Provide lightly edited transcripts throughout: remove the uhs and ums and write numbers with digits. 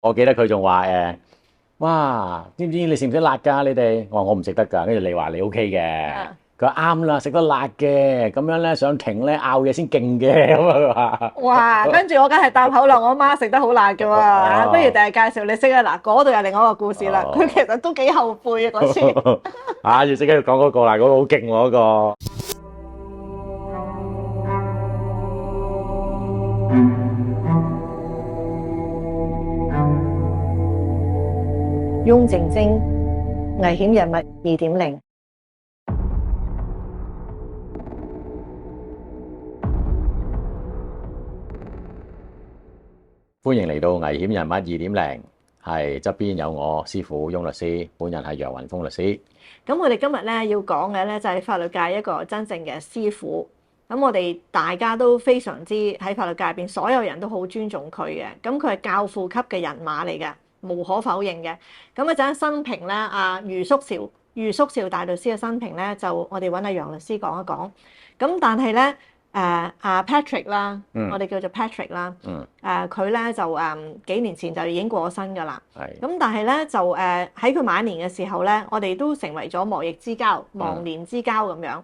我記得佢仲話哇，知唔知你食唔食辣㗎？你哋我話我唔食得㗎，跟住你話你 OK 嘅，佢話啱啦，食得辣嘅，咁樣咧想停咧拗嘢先勁嘅，咁啊佢話。哇！跟住我梗係搭口啦，我媽食得好辣嘅喎，不如第日介紹你識啊！嗱，嗰度又另外一個故事啦。佢其實都幾後悔啊嗰次。要即刻要講嗰個啦，嗰個好勁喎嗰個。翁靜晶危險人物2.0。歡迎嚟到危險人物2.0，係側邊有我師傅翁律師，本人係楊雲峰律師。咁我哋今日咧要講嘅咧就係法律界一個真正嘅師傅。咁我哋大家都非常之喺法律界入邊，所有人都好尊重佢嘅。咁佢係教父級嘅人馬嚟嘅，無可否認嘅。咁一陣生平咧，余叔韶大律師嘅生平咧，就我哋揾阿楊律師講一講。咁但係咧，Patrick 啦，我哋叫做 Patrick 啦，佢咧就幾年前就已經過咗身㗎啦。咁但係咧就喺佢晚年嘅時候咧，我哋都成為咗莫逆之交、忘年之交咁樣。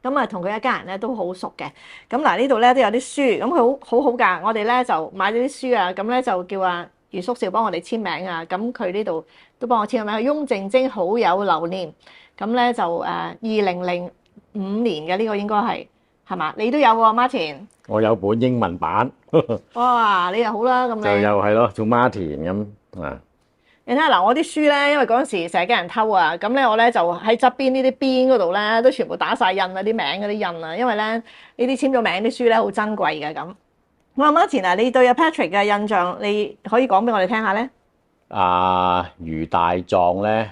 咁啊，同佢一家人咧都好熟嘅。咁嗱，呢度咧都有啲書，咁佢好好㗎。我哋咧就買咗啲書啊，咁咧就叫余叔韶幫我哋簽名啊。咁佢呢度都幫我簽名。翁靜晶好友留念。咁咧就2005年嘅呢個應該係嘛？你都有喎，Martin。我有本英文版。哇！你又好啦，咁你就又係咯，做 Martin 咁啊。你睇下嗱，我啲書咧，因為嗰陣時成日驚人偷啊，咁咧我咧就喺側邊呢啲邊嗰度咧，都全部打晒印啊，啲名嗰啲印啊，因為咧呢啲簽咗名啲書咧好珍貴嘅咁。我話Martin啊，你對阿 Patrick 嘅印象，你可以講俾我哋聽下咧？余大狀咧，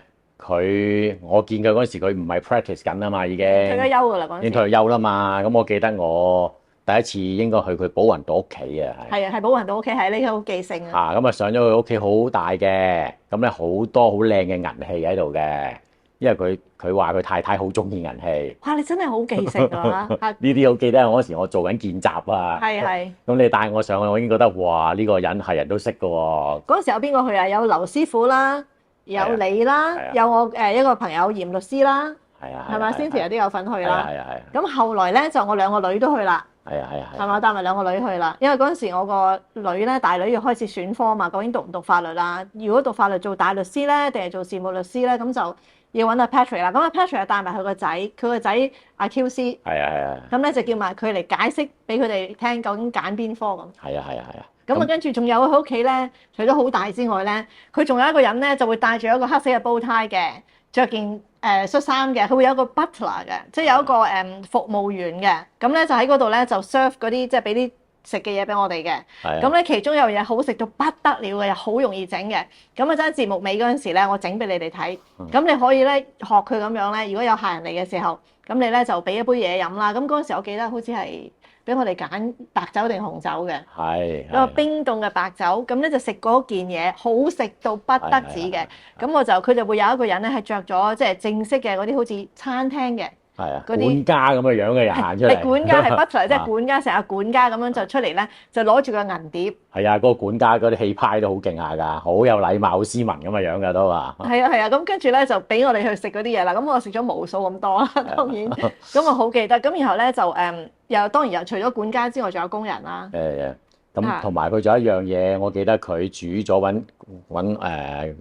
我見佢嗰陣時，佢唔係 practice 緊啊嘛，已經退咗休噶啦嗰陣時。已經退咗休啦嘛。咁我記得我第一次應該去佢寶雲道屋企啊，係寶雲道屋企，係呢個好記性啊。咁啊上咗佢屋企好大嘅，咁咧好多好靚嘅銀器喺度嘅，因為佢話佢太太好中意銀器。哇！你真係好記性啊！呢啲好記得，我嗰時我做緊見習啊。係。咁你帶我上去，我已經覺得哇，呢個人係人都識㗎喎。嗰陣時有邊個去啊？有劉師傅啦，有你啦，有我一個朋友嚴律師啦，係咪？Cynthia都有份去啦。咁後來咧就我兩個女都去啦。係嘛？帶埋兩個女去啦，因為嗰陣時我個女咧，大女要開始選科嘛，究竟讀唔讀法律啦？如果讀法律做大律師咧，定係做事務律師咧？咁就要揾阿 Patrick 啦。咁阿 Patrick 就帶埋佢個仔，佢個仔阿 QC。咁咧就叫埋佢嚟解釋俾佢哋聽，究竟揀邊科咁。咁跟住仲有佢屋企咧，除咗好大之外咧，佢仲有一個人咧，就會戴住一個黑色嘅煲呔嘅，着件恤衫嘅，佢會有一個 butler 嘅，即係有一個服務員嘅，咁咧就喺嗰度咧就 serve 嗰啲即係俾啲食嘅嘢俾我哋嘅。咁咧其中有樣嘢好食到不得了嘅，又好容易整嘅。咁啊真係節目尾嗰陣時咧，我整俾你哋睇。咁你可以咧學佢咁樣咧，如果有客人嚟嘅時候，咁你咧就俾一杯嘢飲啦。咁嗰陣時我記得好似係俾我哋揀白酒定紅酒嘅，一個冰凍嘅白酒，咁咧就食嗰件嘢，好食到不得止嘅。咁佢就會有一個人咧係着咗即係正式嘅嗰啲好似餐廳嘅，管家咁嘅樣嘅人行出嚟。係管家係 butler，即係管家成日管家咁樣就出嚟咧，就攞住個銀碟。嗰個管家嗰啲氣派都好勁下㗎，好有禮貌、好斯文咁嘅樣㗎都話。係啊，咁跟住咧就俾我哋去食嗰啲嘢啦。咁我食咗無數咁多啦，當然咁我好記得。咁然後咧就又當然又除咗管家之外，仲有工人啦。咁同埋佢仲有一樣嘢，我記得佢煮咗揾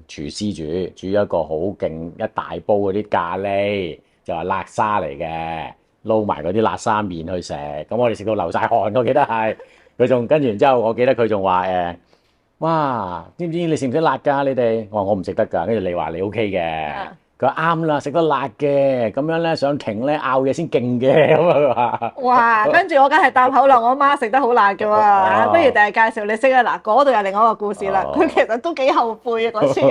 廚師煮一個好勁一大煲嗰啲咖喱，就話辣沙嚟嘅，撈埋嗰啲辣沙麵去食。咁我哋食到流晒汗，我記得係佢仲跟住然之後，我記得佢仲話哇，知唔知你食唔食辣㗎？你哋我話我唔食得㗎，跟住你話你 OK 嘅。佢話啱啦，食得辣嘅，咁樣咧想停咧拗嘢先勁嘅，咁啊佢話。哇！跟住我梗係搭口啦，我媽食得好辣嘅喎，不如第日介紹你識啊。嗱，嗰度又另外一個故事啦。佢其實都幾後悔啊嗰次。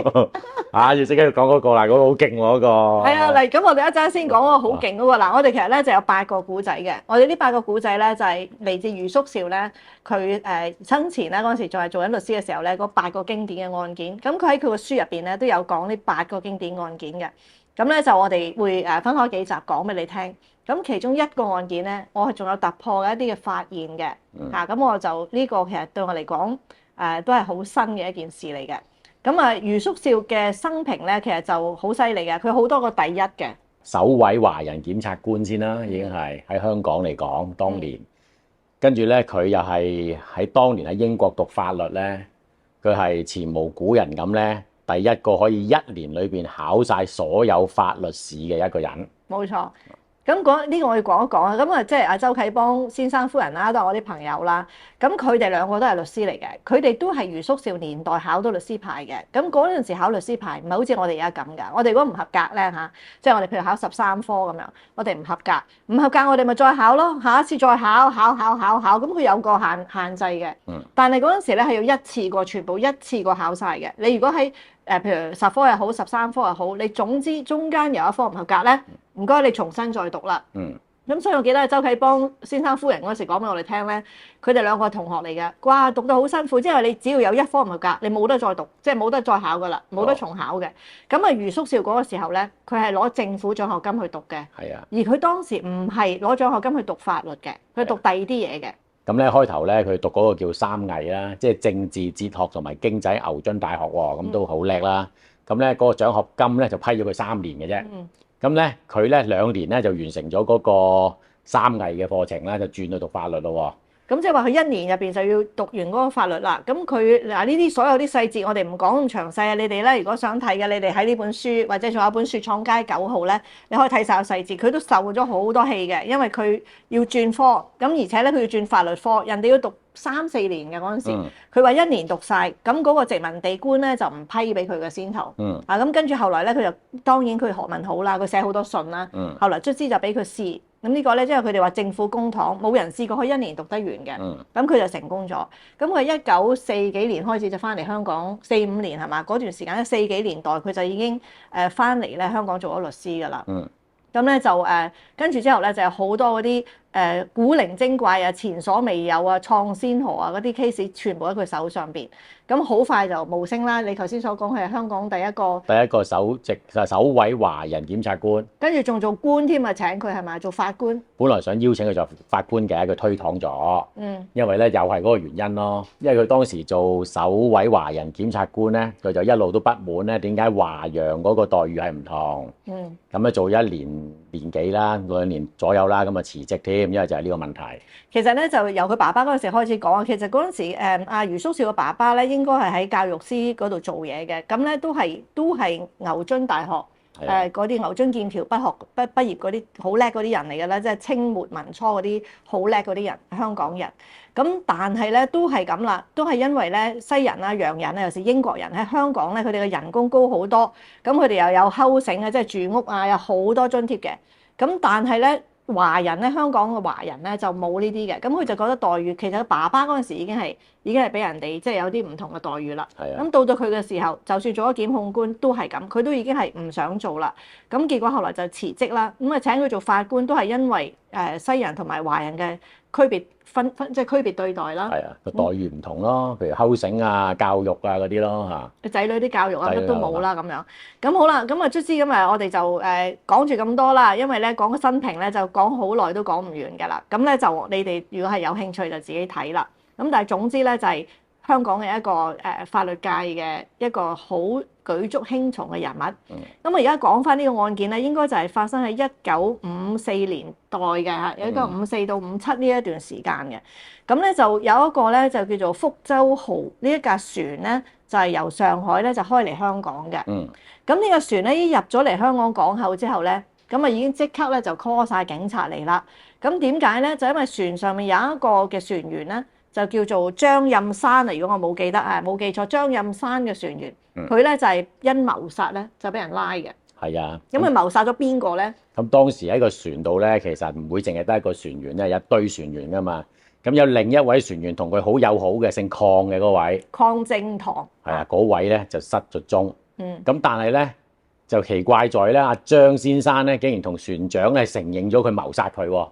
要即刻要講嗰個啦，嗰個好勁喎嗰個。係啊，嚟咁我哋一陣先講嗰個好勁嗰個。嗱，我哋其實咧就有8個古仔嘅。我哋呢8個古仔咧就係嚟自余叔韶咧，佢生前咧嗰陣時仲係做緊律師嘅時候咧，嗰8個經典嘅案件。咁佢喺佢個書入邊咧都有講呢8個經典案件嘅。咁咧就我哋會分開幾集講俾你聽。咁其中一個案件咧，我係仲有突破嘅一啲嘅發現嘅。咁我就呢個其實對我嚟講都係好新嘅一件事嚟嘅。咁啊，余叔少嘅生平咧，其實就好犀利嘅，佢好多個第一嘅。首位華人檢察官先啦，已經係喺香港嚟講，當年。跟住咧，佢又係喺當年喺英國讀法律咧，佢係前無古人咁咧，第一個可以一年裏邊考晒所有法律試嘅一個人。冇錯。咁呢個我要講一講啊，咁啊即係阿周啟邦先生夫人啦，都係我啲朋友啦。咁佢哋兩個都係律師嚟嘅，佢哋都係余叔少年代考到律師牌嘅。咁嗰陣時考律師牌唔係好似我哋而家咁㗎。我哋如果唔合格咧嚇，即係我哋譬如考13科咁樣，我哋唔合格我哋咪再考咯，下一次再考，咁佢有個限制嘅。但係嗰陣時咧係要一次過全部一次過考晒嘅。你如果喺譬如10科又好13科又好，你總之中間有一科唔合格咧，唔該你重新再讀啦。咁所以我記得周啟邦先生夫人嗰時講俾我哋聽咧，佢哋兩個係同學嚟嘅，哇讀得好辛苦，即係你只要有一科唔合格，你冇得再讀，即係冇得再考噶啦，冇得重考嘅。咁啊余叔少嗰個時候咧，佢係攞政府獎學金去讀嘅，而佢當時唔係攞獎學金去讀法律嘅，佢讀第二啲嘢嘅。咁咧開頭咧佢讀嗰個叫三藝啦，即係政治、哲學同埋經濟，牛津大學喎，咁都好叻啦。咁咧嗰個獎學金咧就批咗佢3年嘅啫。咁咧佢咧2年咧就完成咗嗰個三藝嘅課程啦，就轉去讀法律咯。咁即係話佢1年入邊就要讀完嗰個法律啦。咁佢嗱呢啲所有啲細節我哋唔講咁詳細啊。你哋咧如果想睇嘅，你哋喺呢本書或者仲有一本《雪廠街9號》咧，你可以睇晒個細節。佢都受咗好多氣嘅，因為佢要轉科，咁而且咧佢要轉法律科，人哋要讀3-4年嘅嗰陣時，佢話1年讀晒，咁嗰個殖民地官咧就唔批俾佢嘅先頭。咁跟住後來咧，佢就當然佢學問好啦，佢寫好多信啦。後來卒之就俾佢試。咁呢個咧，即係佢哋話政府公帑，冇人試過可以1年讀得完嘅。咁佢就成功咗。咁佢1940幾年開始就翻嚟香港，45年係嘛？嗰段時間咧40幾年代佢就已經翻嚟咧香港做咗律師㗎啦。咁咧就跟住之後咧就有好多嗰啲古靈精怪啊、前所未有啊、創先河啊嗰啲 case 全部喺佢手上邊。咁好快就無聲啦！你頭先所講係香港第一個首位華人檢察官，跟住仲做官添啊！請佢係咪做法官？本來想邀請佢做法官嘅，佢推搪咗。因為咧又係嗰個原因咯。因為佢當時做首位華人檢察官咧，佢就一路都不滿咧，點解華洋嗰個待遇係唔同？咁咧做1年幾啦，2年左右啦，咁啊辭職添，因為就係呢個問題。其實咧就由佢爸爸嗰陣時開始講啊。其實嗰陣時阿余叔少嘅爸爸咧，應該係喺教育司嗰度做嘢嘅。咁咧都係牛津大學嗰啲牛津劍橋畢業嗰啲好叻嗰啲人嚟嘅啦，即係清末民初嗰啲好叻嗰啲人，香港人。咁但係咧都係咁啦，都係因為咧西人啊、洋人啊，尤其是英國人喺香港咧，佢哋嘅人工高好多，咁佢哋又有 housing 啊，即係住屋啊，有好多津貼嘅。咁但係咧華人咧，香港嘅華人咧就冇呢啲嘅，咁佢就覺得待遇其實爸爸嗰陣時已經係俾人哋即係有啲唔同嘅待遇啦。咁到佢嘅時候，就算做咗檢控官都係咁，佢都已經係唔想做啦。咁結果後來就辭職啦。咁啊請佢做法官都係因為西人同埋華人嘅區別即係區別對待啦。個待遇唔同咯，譬如 housing 啊、教育啊嗰啲咯嚇。仔女啲教育啊乜都冇啦咁樣。咁好啦，咁啊卒之咁啊，我哋就講住咁多啦，因為咧講個生平咧就講好耐都講唔完㗎啦。咁咧就你哋如果係有興趣就自己睇啦。咁但係總之咧就係香港嘅一個法律界嘅一個好舉足輕重嘅人物。咁我而家講翻呢個案件咧，應該就係發生喺1954年代嘅嚇，有1954到57呢一段時間嘅。咁咧就有一個咧就叫做福州號呢一架船咧，就係由上海咧就開嚟香港嘅。咁呢個船咧一入咗嚟香港港口之後咧，咁啊已經即刻咧就 call 晒警察嚟啦。咁點解咧？就因為船上面有一個嘅船員咧，就叫做張蔭山啊！如果我冇記錯，張蔭山嘅船員，佢咧就係因謀殺咧就俾人拉嘅。係啊。咁佢謀殺咗邊個咧？咁當時喺個船度咧，其實唔會淨係得一個船員咧，有一堆船員噶嘛。咁有另一位船員同佢好友好嘅，姓鄺嘅嗰位。鄺正堂。係啊，嗰位咧就失咗蹤。咁但係咧就奇怪在咧，阿張先生咧竟然同船長咧承認咗佢謀殺佢喎。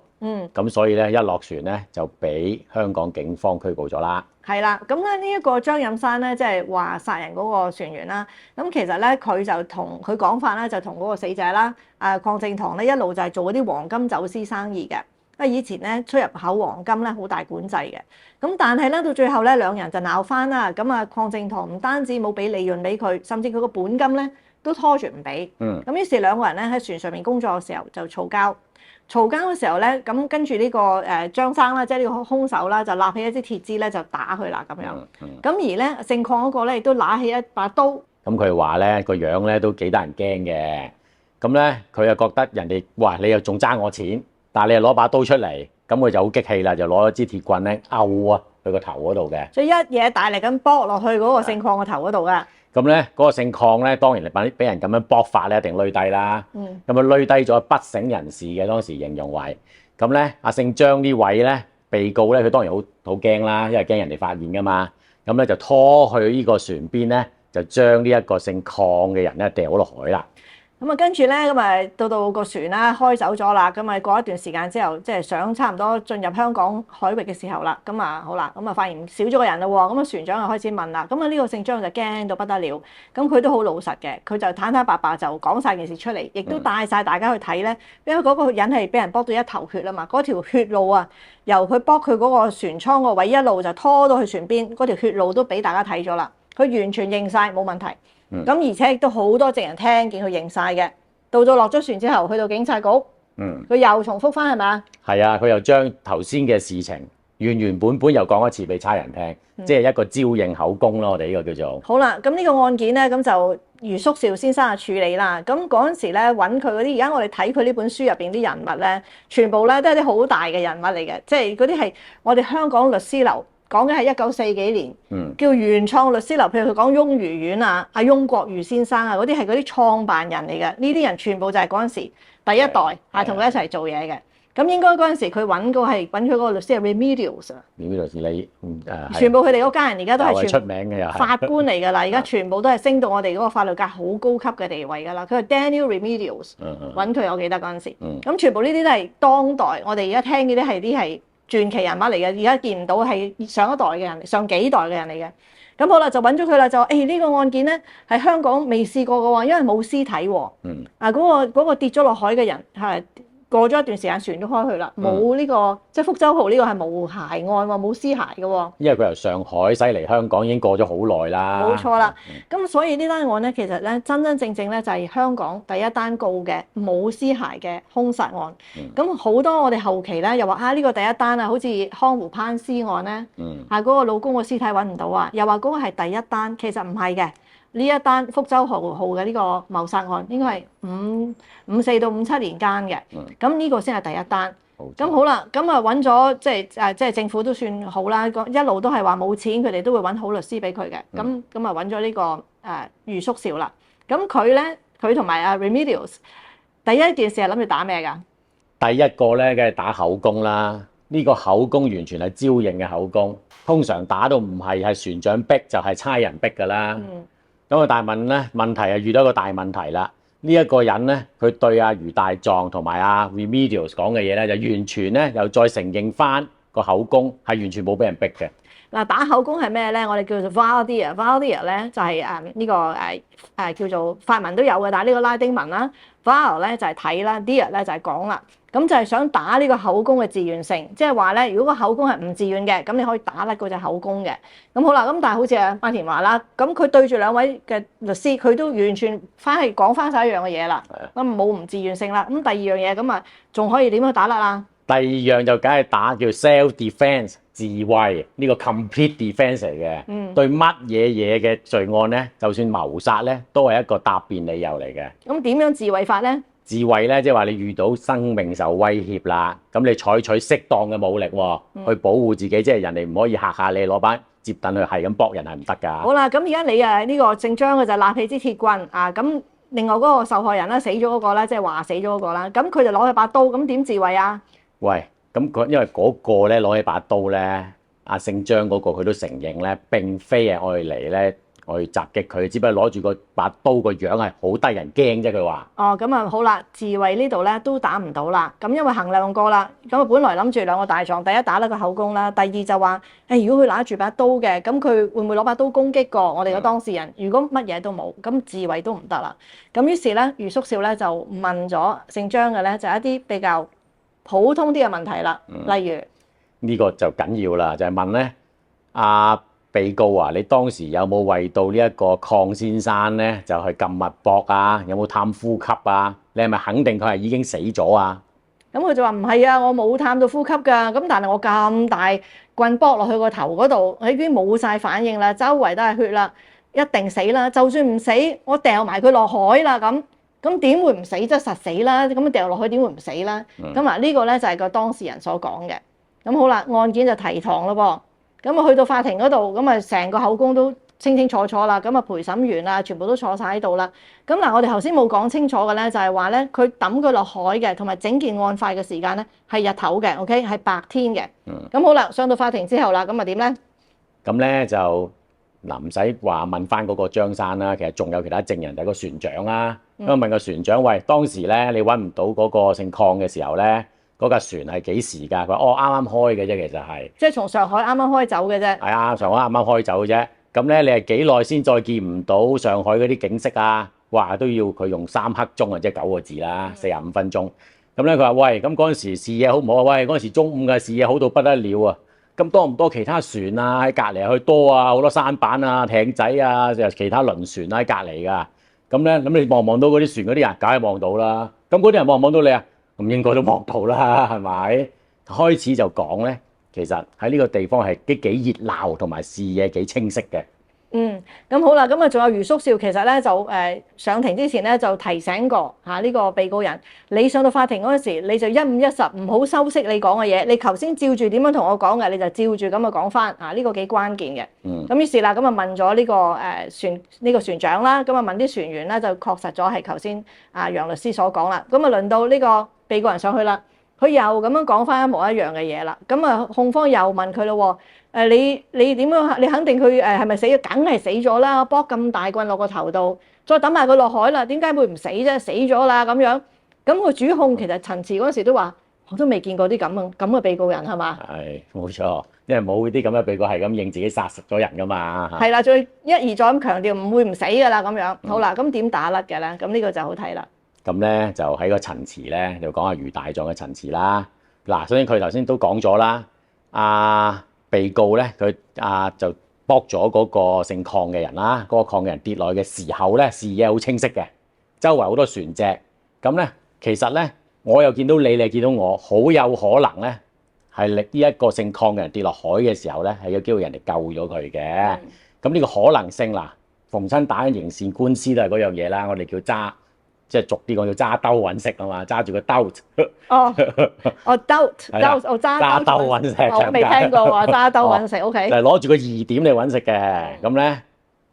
咁所以咧一落船咧就俾香港警方拘捕咗啦。係啦，咁咧呢一個張蔭山咧，即係話殺人嗰個船員啦。咁其實咧佢就同佢講法咧，就同嗰個死者啦，鄺正堂咧一路就係做嗰啲黃金走私生意嘅。因為以前咧出入口黃金咧好大管制嘅。咁但係咧到最後咧兩人就鬧翻啦。咁啊鄺正堂唔單止冇俾利潤俾佢，甚至佢個本金咧都拖住唔俾。咁於是兩個人咧喺船上面工作嘅時候就嘈交。嘈交嘅時候咧，咁跟住呢個張生啦，即係呢個兇手啦，就立起一支鐵枝咧就打佢啦咁樣。咁而咧姓鄺嗰個咧亦都拿起一把刀。咁佢話咧個樣咧都幾得人驚嘅。咁咧佢又覺得人哋哇你又仲爭我錢，但係你又攞把刀出嚟，咁佢就好激氣啦，就攞咗支鐵棍咧勾啊佢個頭嗰度嘅。所以一嘢大力咁剝落去嗰個姓鄺個頭嗰度噶。咁咧嗰個姓鄺咧，當然係俾人咁樣剝法咧，一定累低啦。咁啊累低咗不省人事嘅，當時形容為。咁咧阿姓張呢位咧被告咧，佢當然好驚啦，因為驚人哋發現噶嘛。咁咧就拖去呢個船邊咧，就將呢一個姓鄺嘅人咧掉落海啦。咁啊，跟住咧，咁啊到個船啦開走咗啦，咁啊過一段時間之後，即係想差唔多進入香港海域嘅時候啦，咁啊好啦，咁啊發現少咗個人啦喎，咁啊船長就開始問啦，咁啊呢個姓張就驚到不得了，咁佢都好老實嘅，佢就坦坦白白就講晒件事出嚟，亦都帶晒大家去睇咧，因為嗰個人係俾人剝到一頭血啊嘛，嗰條血路啊，由佢剝佢嗰個船艙個位一路就拖到去船邊，嗰條血路都俾大家睇咗啦，佢完全認晒冇問題。咁而且亦都好多證人聽見佢認晒嘅，到落咗船之後，去到警察局，佢又重複翻係咪？係啊，佢又將頭先嘅事情原本又講一次俾差人聽，即係一個招認口供咯。我哋呢個叫做好啦。咁呢個案件咧，咁就余叔兆先生處理啦。咁嗰陣時咧揾佢嗰啲，而家我哋睇佢呢本書入邊啲人物咧，全部咧都係啲好大嘅人物嚟嘅，即係嗰啲係我哋香港律師樓。講嘅係1940幾年，叫原創律師樓，譬如佢講翁如苑啊、阿翁國如先生啊，嗰啲係嗰啲創辦人嚟嘅。呢啲人全部就係嗰陣時第一代係同佢一齊做嘢嘅。咁應該嗰陣時佢揾佢嗰個律師係 Remedios 啊。Remedios 全部佢哋嗰家人而家都係出名嘅又係法官嚟㗎啦。而家全部都係升到我哋嗰個法律界好高級嘅地位㗎啦。佢係 Daniel Remedios 揾佢，我記得嗰陣時。咁全部呢啲都係當代我哋而家聽嘅啲係傳奇人物嚟嘅，而家見唔到係上一代嘅人，上幾代嘅人嚟嘅。咁好啦，就揾咗佢啦，就呢個案件咧係香港未試過嘅喎，因為冇屍體喎。嗰個跌咗落海嘅人係過咗一段時間船都開去啦，冇呢個即係福州號呢個係冇骸案喎，冇屍骸嘅喎。因為佢由上海駛嚟香港已經過咗好耐啦。冇錯啦，咁所以呢單案咧，其實咧真正咧就係香港第一單告嘅冇屍骸嘅兇殺案。咁好多我哋後期咧又話呢個第一單啊，好似康湖攀屍案咧，嗰個老公個屍體揾唔到啊，又話嗰個係第一單，其實唔係嘅。呢一單福州號嘅呢個謀殺案應該係54到57年間嘅，咁呢個先係第一單。咁好啦，咁啊揾咗即係政府都算好啦，一路都係話冇錢，佢哋都會揾好律師俾佢嘅。咁啊揾咗呢個余叔兆啦。咁佢同埋阿 Remedios 第一件事係諗住打咩㗎？第一個咧梗係打口供啦。呢個口供完全係招認嘅口供，通常打到唔係船長逼就係差人逼㗎啦。咁啊，大問題係遇到一個大問題啦。呢一個人咧，佢對阿余大狀同埋阿 Remedios 講嘅嘢咧，就完全咧又再承認翻個口供係完全冇俾人逼嘅。嗱，打口供係咩咧？我哋叫做 voir dire 咧就係呢個叫做法文都有嘅，但係呢個拉丁文啦。voir 咧就係睇啦 dire 咧就係講啦。咁就係想打呢個口供嘅自願性，即係話咧，如果個口供係唔自願嘅，咁你可以打甩嗰隻口供嘅。咁好啦，咁但係好似阿馬田話啦，咁佢對住兩位嘅律師，佢都完全係講翻晒一樣嘅嘢啦。咁冇唔自願性啦。咁第二樣嘢咁啊，仲可以點樣打甩啊？第二樣就梗係打叫 self defence 自衛，呢個 complete defence 嚟嘅。對乜嘢嘅罪案咧，就算謀殺咧，都係一個答辯理由嚟嘅。咁點樣自衛法咧？自衛咧，即係話你遇到生命受威脅啦，咁你採取適當嘅武力去保護自己，即係人哋唔可以嚇下你攞把摺凳去係咁搏人係唔得㗎。好啦，咁而家你呢個姓張嘅就立起支鐵棍啊，咁另外嗰個受害人啦，死咗嗰個啦，即係話死咗嗰個啦，咁佢就攞起把刀，咁點自衛啊？喂，咁因為嗰個咧攞起把刀咧，阿姓張嗰個佢都承認咧，並非係愛嚟咧。我去襲擊佢，只不過攞住個把刀個樣係好得人驚啫。佢話：哦，咁啊好啦，自衛呢度咧都打唔到啦。咁因為衡量過啦，咁啊本來諗住兩個大狀，第一打甩個口供啦，第二就話如果佢拿住把刀嘅，咁佢會唔會攞把刀攻擊過我哋嘅當事人？如果乜嘢都冇，咁自衛都唔得啦。咁於是咧，余叔兆咧就問咗姓張嘅咧，就一啲比較普通啲嘅問題啦，例如呢個就緊要啦，就係問咧被告啊，你當時有冇為到呢一個鄺先生咧就去撳脈搏啊？有冇探呼吸啊？你係咪肯定佢係已經死咗啊？咁佢就話唔係啊，我冇探到呼吸㗎。咁但係我咁大棍搏落去個頭嗰度，佢已經冇晒反應啦，周圍都係血啦，一定死啦。就算唔死，我掉埋佢落海啦，咁點會唔死？即係實死啦。咁掉落去點會唔死啦？咁呢個咧就係個當事人所講嘅。咁好啦，案件就提堂咯噃。咁去到法庭嗰度，咁成個口供都清清楚楚啦。咁陪審員啊，全部都坐晒喺度啦。咁嗱，我哋頭先冇講清楚嘅咧，就係話咧，佢抌佢落海嘅，同埋整件案發嘅時間咧係日頭嘅 ，OK 係白天嘅。咁好啦，上到法庭之後啦，咁點咧？咁咧就唔使話問翻嗰個張生啦，其實仲有其他證人，就係個船長啦。咁問個船長，喂，當時咧你揾唔到嗰個姓鄺嘅時候咧？嗰架船係幾時㗎？佢話：啱啱開嘅啫，其實係。即係從上海啱啱開走嘅啫。係啊，上海啱啱開走嘅啫。咁咧，你係幾耐先再見唔到上海嗰啲景色啊？哇，都要佢用3刻鐘啊，即係9個字啦，45分鐘。咁咧，佢話：喂，咁嗰陣時視野好唔好啊？喂，嗰陣時中午嘅視野好到不得了啊！咁多唔多其他船啊？喺隔離去多啊，好多舢板啊、艇仔啊，就其他輪船啊喺隔離㗎。咁咧，咁你望唔望到嗰啲船嗰啲人？梗係望到啦。咁嗰啲人望唔望到你啊？咁應該都望到啦，係咪？開始就講咧，其實喺呢個地方係幾熱鬧，同埋視野幾清晰嘅。咁好啦，咁仲有余叔少，其實咧就上庭之前咧就提醒過呢個被告人，你上到法庭嗰陣時，你就一五一十，唔好修飾你講嘅嘢。你頭先照住點樣同我講嘅，你就照住咁去講翻呢個幾關鍵嘅。咁於是啦，咁問咗呢個船長啦，咁問啲船員啦，就確實咗係頭先楊律師所講啦。咁輪到呢個被告人上去啦，佢又咁樣講翻一模一樣嘅嘢啦。咁控方又問佢咯。你點樣？你肯定佢係咪死咗？梗係死咗啦！搏咁大棍落個頭度，再抌埋佢落海啦，點解會唔死啫？死咗啦咁樣。咁個主控其實陳詞嗰陣時都話：我都未見過啲咁嘅被告人係嘛？係冇錯，因為冇啲咁嘅被告係咁認自己殺死咗人噶嘛。係啦，再一而再咁強調唔會唔死噶啦咁樣。好啦，咁點打甩嘅咧？咁呢個就好睇啦。咁咧就喺個陳詞咧，就講下余大狀嘅陳詞啦。嗱，首先佢頭先都講咗啦，被告咧，佢就搏咗嗰個姓鄺嘅人啦，嗰個鄺嘅人跌落去嘅時候咧，視野好清晰嘅，周圍好多船隻。咁咧，其實咧，我又見到你，你見到我，好有可能咧，係呢一個姓鄺嘅人跌落海嘅時候咧，係有機會人哋救咗佢嘅。咁呢個可能性嗱，逢親打緊刑事官司都係嗰樣嘢啦，我哋叫揸。即係俗啲講叫揸兜揾食啊嘛，揸住個兜。兜，揸兜揾食。我未聽過喎，揸兜揾食。OK。就係攞住個疑點嚟揾食嘅。咁咧，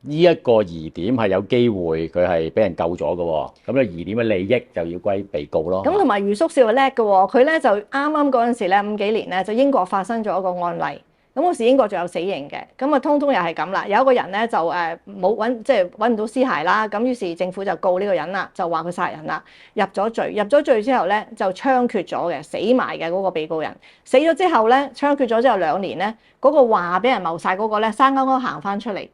呢一個疑點係有機會佢係俾人救咗嘅喎。咁咧疑點嘅利益就要歸被告咯。咁同埋余叔少係叻嘅喎，佢咧就啱啱嗰陣時咧50幾年咧，就英國發生咗一個案例。咁嗰時英國仲有死刑嘅，咁通通又係咁啦。有一個人咧就冇揾，即係揾唔到屍骸啦。咁於是政府就告呢個人啦，就話佢殺人啦，入咗罪之後咧就槍決咗嘅，死埋嘅嗰個被告人。死咗之後咧，槍決咗之後2年咧，嗰個話俾人謀殺嗰個咧，生勾勾行翻出嚟。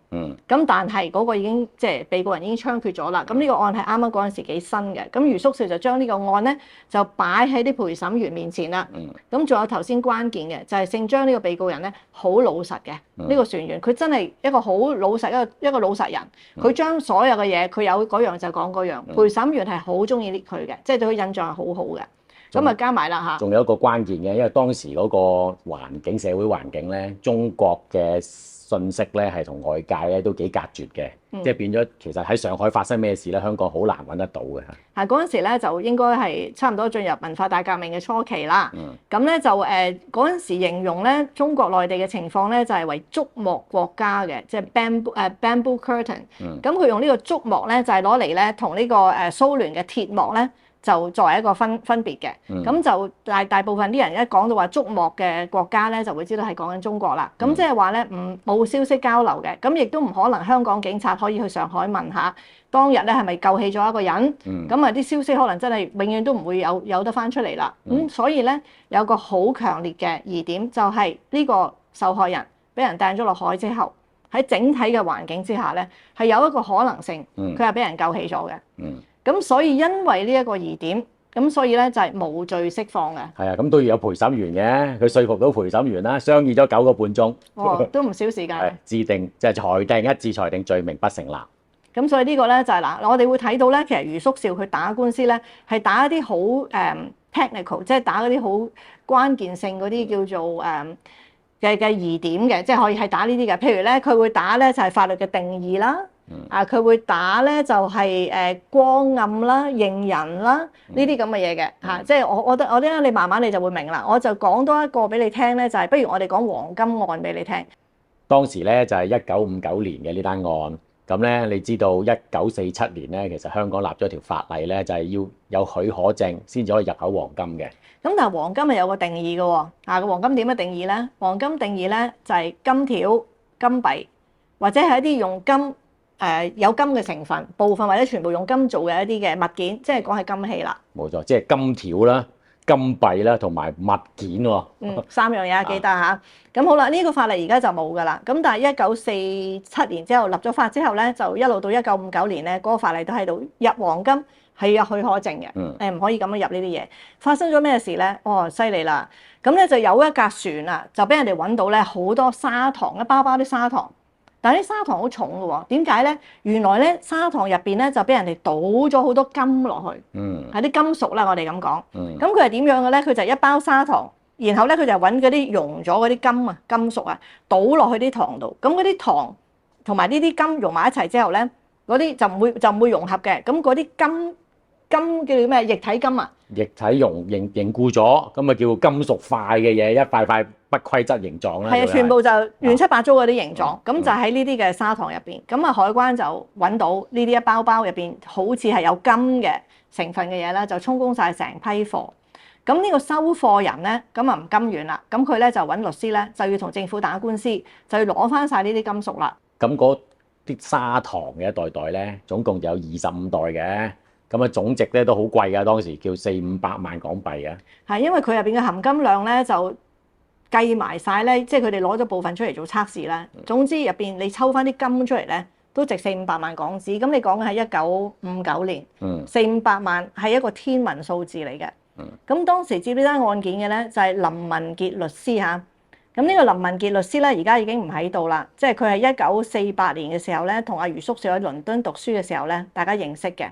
咁但係嗰個已經即係被告人已經槍決咗啦。咁呢個案係啱啱嗰陣時幾新嘅。咁余叔少就將呢個案咧就擺喺啲陪審員面前啦。咁仲有頭先關鍵嘅就係姓張呢個被告人咧。好老實嘅呢個船員，佢真係一個好老實一個老實人。佢將所有嘅嘢，佢有嗰樣就講嗰樣。陪審員係好中意佢嘅，即係對佢印象係好好嘅。咁加埋啦嚇。仲有一個關鍵嘅，因為當時嗰個環境、社會環境咧，中國嘅信息咧係同外界咧都幾隔絕嘅，即係變咗其實喺上海發生咩事咧，香港好難揾得到嘅。係嗰陣時咧，就應該係差唔多進入文化大革命嘅初期啦。咁咧就嗰陣時形容咧中國內地嘅情況咧就係為竹幕國家嘅，即係 bamboo curtain。咁佢用呢個竹幕咧就係攞嚟咧同呢個蘇聯嘅鐵幕咧。就作為一個分別嘅，咁就大部分啲人一講到話竹幕嘅國家咧，就會知道係講緊中國啦。咁即係話咧，冇消息交流嘅，咁亦都唔可能香港警察可以去上海問下當日咧係咪救起咗一個人。咁啲消息可能真係永遠都唔會有得翻出嚟啦。所以咧有個好強烈嘅疑點，就係呢個受害人俾人掟咗落海之後，喺整體嘅環境之下咧，係有一個可能性，佢係俾人救起咗嘅。咁所以因為呢一個疑點，咁所以咧就係無罪釋放嘅。係啊，咁都要有陪審員嘅，佢說服到陪審員啦，商議咗9個半鐘。哦，都唔少時間。自定即係一致裁定罪名不成立。咁所以呢個咧就係嗱，我哋會睇到咧，其實余叔兆佢打官司咧係打一啲好technical，即係打嗰啲好關鍵性嗰啲叫做嘅疑點嘅，即係可以係打呢啲嘅。譬如咧，佢會打咧就係法律嘅定義啦。佢會打咧就係光暗啦、認人啦呢啲咁嘅嘢嘅嚇，即係我覺得咧你慢慢你就會明啦。我就講多一個俾你聽咧，就係不如我哋講黃金案俾你聽。當時咧就係1959年嘅呢單案，咁咧你知道1947年咧其實香港立咗條法例咧，就係要有許可證先至可以入口黃金嘅。咁但係黃金係有個定義嘅喎，個黃金點樣定義咧？黃金定義咧就係金條、金幣或者係一啲用金。有金嘅成分，部分或者全部用金做嘅一啲嘅物件，即係講係金器啦。冇錯，即係金條啦、金幣啦，同埋物件喎。三樣嘢記得嚇。咁好啦，呢個法例而家就冇㗎啦。咁但係1947年之後立咗法之後咧，就一路到1959年咧，嗰個法例都喺度入黃金係有許可證嘅。唔可以咁樣入呢啲嘢。發生咗咩事咧？哦，犀利啦！咁咧就有一架船啊，就俾人哋揾到咧好多砂糖，一包包啲砂糖。但係啲砂糖好重嘅喎，點解咧？原來咧砂糖入邊咧就俾人哋倒咗好多金落去，係啲金屬啦，我哋咁講。咁佢係點樣嘅咧？佢就係一包砂糖，然後咧佢就揾嗰啲溶咗嗰啲金屬啊，倒落去啲糖度。咁嗰啲糖同埋呢啲金溶埋一齊之後咧，嗰啲就唔會融合嘅。咁嗰啲金叫咩？液體金啊？液體凝固咗，咁啊叫金屬塊嘅嘢，一塊塊不規則形狀啦。係啊，全部就亂七八糟嗰啲形狀，咁就喺呢啲嘅砂糖入邊。咁啊，海關就揾到呢啲一包包入邊好似係有金嘅成分嘅嘢啦，就充公晒成批貨。咁呢個收貨人咧，咁啊唔甘願啦，咁佢咧就揾律師咧，就要同政府打官司，就要攞翻晒呢啲金屬啦。咁嗰啲砂糖嘅一袋咧，總共有25袋嘅。咁啊總值咧都好貴㗎，當時叫400-500萬港幣嘅。係因為佢入邊嘅含金量咧就計埋晒咧，即係佢哋攞咗部分出嚟做測試啦。總之入邊你抽翻啲金出嚟咧，都值400-500萬港紙。咁你講嘅係1959年，400-500萬係一個天文數字嚟嘅。咁當時接呢單案件嘅咧就係林文傑律師嚇。咁呢個林文傑律師咧而家已經唔喺度啦，即係佢係1948年嘅時候咧，同阿余叔兆喺倫敦讀書嘅時候咧，大家認識嘅。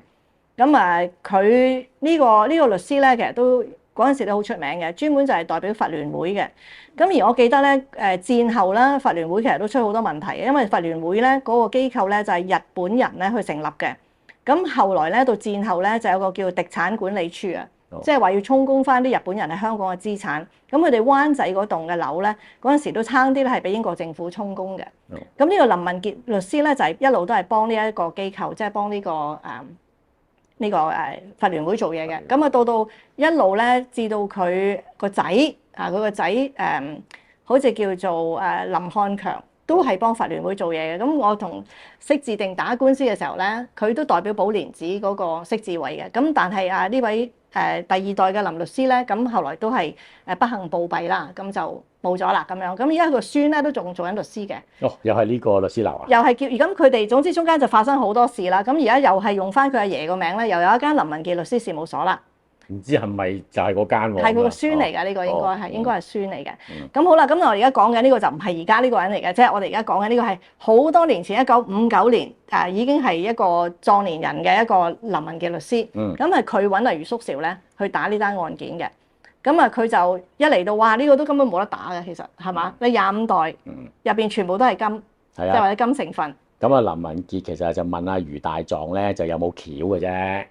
咁啊，佢呢個律師咧，其實都嗰陣時都好出名嘅，專門就係代表法聯會嘅。咁而我記得咧，戰後啦，法聯會其實都出好多問題嘅，因為法聯會咧嗰個機構咧就係日本人咧去成立嘅。咁後來咧到戰後咧就有個叫敵產管理處啊，即係話要充公翻啲日本人喺香港嘅資產。咁佢哋灣仔嗰棟嘅樓咧，嗰陣時都差啲咧係俾英國政府充公嘅。咁呢個林文傑律師咧就係一路都係幫呢一個機構，即係幫呢個法聯會做嘢嘅。咁啊到一路咧至到佢個仔啊，佢個仔好似叫做林漢強，都係幫法聯會做嘢嘅。咁我同釋字定打官司嘅時候咧，佢都代表寶蓮寺嗰個釋字會嘅。咁但係呢位第二代嘅林律師咧，咁後來都係不幸暴斃啦，咁就冇咗啦咁樣。咁而家個孫咧都仲做緊律師嘅。哦，又係呢個律師樓啊？又係叫，而咁佢哋總之中間就發生好多事啦。咁而家又係用翻佢阿爺個名咧，又有一間林文傑律師事務所啦。唔知係咪就係嗰間喎？係佢個孫嚟㗎，呢個應該係孫嚟嘅。咁好啦，咁我而家講緊呢個就唔係而家呢個人嚟嘅，即係我哋而家講緊呢個係好多年前1959年已經係一個壯年人嘅一個林文傑律師。咁係佢揾阿余叔兆咧去打呢單案件嘅。咁啊佢就一嚟到，哇！呢個都根本冇得打嘅，其實係嘛？你25袋入邊全部都係金，即係或者金成分。咁啊林文傑其實就問阿余大狀咧，就有冇橋嘅啫。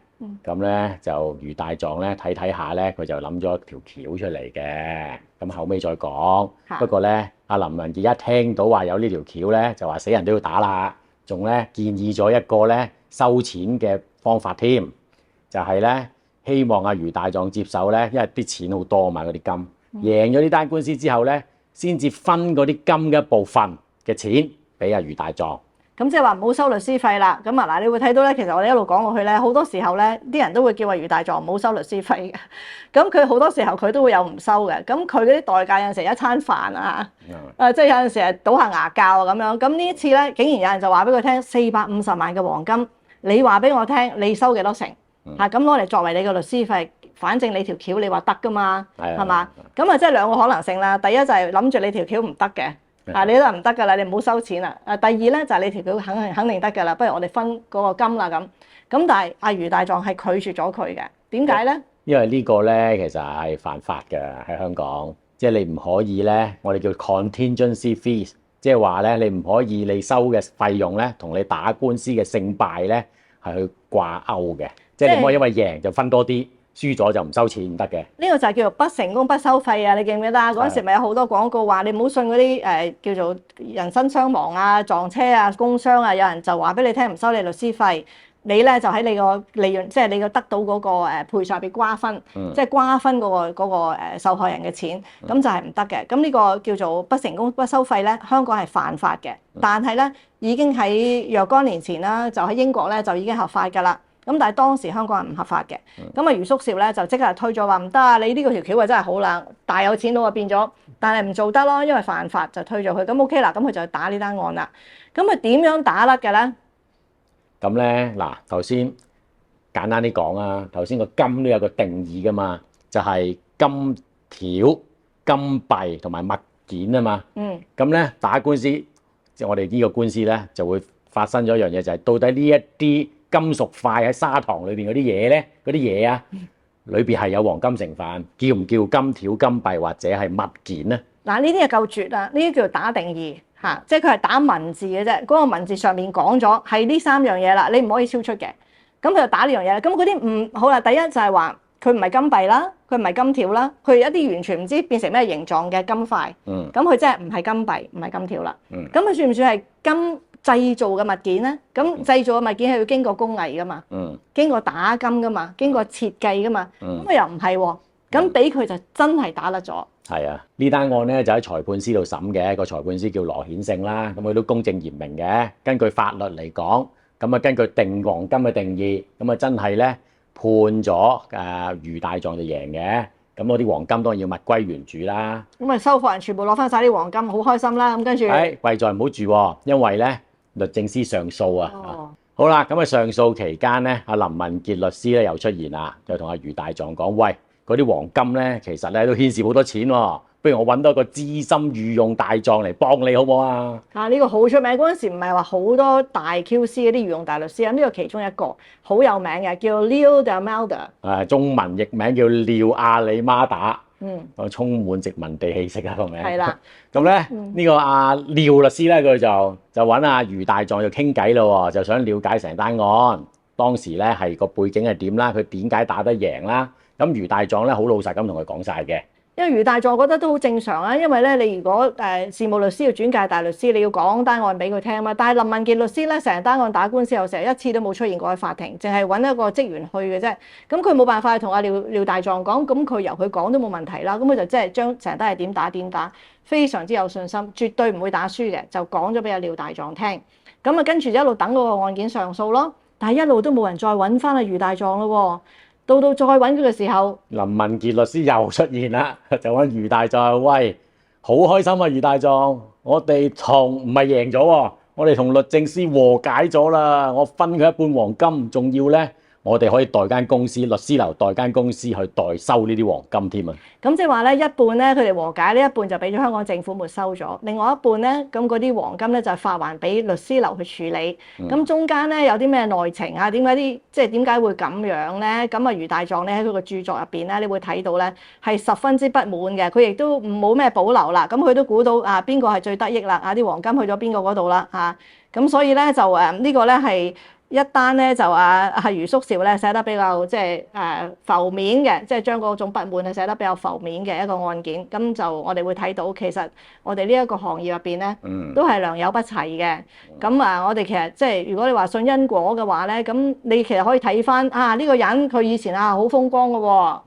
咁咧就余大狀咧睇下咧，佢就諗咗條橋出嚟嘅。咁後尾再講。不過咧，阿林文傑一聽到話有呢條橋咧，就話死人都要打啦，仲咧建議咗一個咧收錢嘅方法添，就係咧希望阿余大狀接受咧，因為啲錢好多嘛，嗰啲金贏咗呢單官司之後咧，先至分嗰啲金嘅一部分嘅錢俾阿余大狀。咁即係話唔好收律師費啦。咁啊嗱，你會睇到咧，其實我哋一路講落去咧，好多時候咧，啲人都會叫阿余大狀唔好收律師費嘅。咁佢好多時候佢都會有唔收嘅。咁佢嗰啲代價有陣時一餐飯啊，即係有陣時係倒下牙膠啊咁樣。咁呢一次咧，竟然有人就話俾佢聽450萬嘅黃金，你話俾我聽，你收幾多成？咁攞嚟作為你嘅律師費反正你條橋你話得㗎嘛，係嘛？咁啊，即係兩個可能性啦。第一就係諗住你條橋唔得嘅，你都唔得㗎啦，你唔好收錢啦。第二咧就係你條橋肯定得㗎啦，不如我哋分嗰個金啦咁。咁但係阿余大狀係拒絕咗佢嘅，點解咧？因為呢個咧其實係犯法嘅喺香港，即係你唔可以咧，我哋叫 contingency fees， 即係話咧你唔可以你收嘅費用咧同你打官司嘅勝敗咧係去掛鈎嘅，即係你唔可以因為贏就分多啲，輸咗就唔收錢唔得嘅。呢個就係叫做不成功不收費啊！你記唔記得啊？嗰陣時咪有好多廣告話你唔好信嗰啲叫做人身傷亡啊、撞車啊、工傷啊，有人就話俾你聽唔收你律師費。你咧就喺你個利潤，即係你個得到嗰個賠償入邊瓜分，即係瓜分嗰個受害人嘅錢，咁就係唔得嘅。咁呢個叫做不成功不收費咧，香港係犯法嘅，但係咧已經喺若干年前啦，就喺英國咧就已經合法㗎啦。咁但係當時香港係唔合法嘅。咁啊余叔韶咧就即刻推咗話唔得啊！你呢個條橋啊真係好啦，大有錢佬啊變咗，但係唔做得咯，因為犯法就推咗佢。咁 OK 啦，咁佢就打呢單案啦。咁佢點樣打甩嘅咧？咁咧嗱，頭先簡單啲講啊，頭先個金都有個定義噶嘛，就係金條、金幣同埋物件啊嘛。咁咧打官司，即係我哋呢個官司咧就會發生咗一樣嘢，就係到底呢一啲金屬塊喺砂糖裏邊嗰啲嘢咧，嗰啲嘢啊，裏邊係有黃金成分，叫唔叫金條、金幣或者係物件咧？嗱，呢啲係夠絕啦，呢啲叫做打定義。即係佢係打文字嘅啫，嗰個文字上面講咗係呢三樣嘢啦，你唔可以超出嘅。咁佢就打呢樣嘢啦。咁嗰啲唔好啦，第一就係話佢唔係金幣啦，佢唔係金條啦，佢一啲完全唔知變成咩形狀嘅金塊。咁佢真係唔係金幣，唔係金條啦。咁佢算唔算係金製造嘅物件咧？咁製造嘅物件係要經過工藝噶嘛，經過打金噶嘛，經過設計噶嘛。咁佢又唔係喎，咁俾佢就真係打甩咗。係啊，呢單案咧就喺裁判司度審嘅，個裁判司叫羅顯勝啦，咁佢都公正嚴明嘅。根據法律嚟講，咁啊根據定黃金嘅定義，咁啊真係咧判咗余大狀就贏嘅。咁嗰啲黃金當然要物歸原主啦。咁啊收貨人全部攞翻晒啲黃金，好開心啦。咁跟住，貴在唔好住，因為咧律政司上訴啊。好啦，咁啊上訴期間咧，阿林文傑律師咧又出現啦，就同阿余大狀講：喂，嗰啲黃金咧，其實咧都牽涉好多錢喎，不如我揾多個資深御用大狀嚟幫你好唔好啊？呢個好出名，嗰陣時唔係話好多大 QC 嗰啲御用大律師啊，呢個其中一個好有名嘅，叫 Leo d'Almeida。中文譯名叫廖亞里孖打。充滿殖民地氣息啊個名。係啦。咁咧呢個阿廖律師咧，佢就揾阿余大狀就傾偈咯，就想了解成單案當時咧係個背景係點啦，佢點解打得贏啦？咁余大狀咧好老實咁同佢講晒嘅。因為余大狀覺得都好正常啊，因為咧你如果事務律師要轉介大律師，你要講單案俾佢聽啊嘛。但係林文傑律師咧成日單案打官司又成日一次都冇出現過喺法庭，淨係揾一個職員去嘅啫。咁佢冇辦法同阿廖大狀講，咁佢由佢講都冇問題啦。咁佢就即係將成單係點打，非常之有信心，絕對唔會打輸嘅，就講咗俾阿廖大狀聽。咁啊跟住一路等嗰個案件上訴咯，但係一路都冇人再揾翻阿余大狀咯。到再揾佢嘅時候，林文傑律師又出現啦，就揾余大狀：喂，好開心啊！余大狀，我哋唔係贏咗喎，我哋同律政司和解咗啦，我分佢一半黃金，仲要咧，我哋可以代間公司律師樓代間公司去代收呢啲黃金添啊！咁即係話咧，一半咧佢哋和解，呢一半就俾咗香港政府沒收咗，另外一半咧，咁嗰啲黃金咧就發還俾律師樓去處理。咁中間咧有啲咩內情啊？點解會咁樣咧？咁啊余大狀咧喺佢個著作入邊咧，你會睇到咧係十分之不滿嘅，佢亦都冇咩保留啦。咁佢都估到啊邊個係最得益啦？啊啲黃金去咗邊個嗰度啦？嚇咁所以咧就呢個咧係。一單咧就余叔韶咧寫得比較浮面嘅，即係將嗰種不滿係寫得比較浮面嘅一個案件。咁就我哋會睇到，其實我哋呢一個行業入邊咧，都係良莠不齊嘅。咁我哋其實即係如果你話信因果嘅話咧，咁你其實可以睇翻呢個人佢以前好風光嘅喎，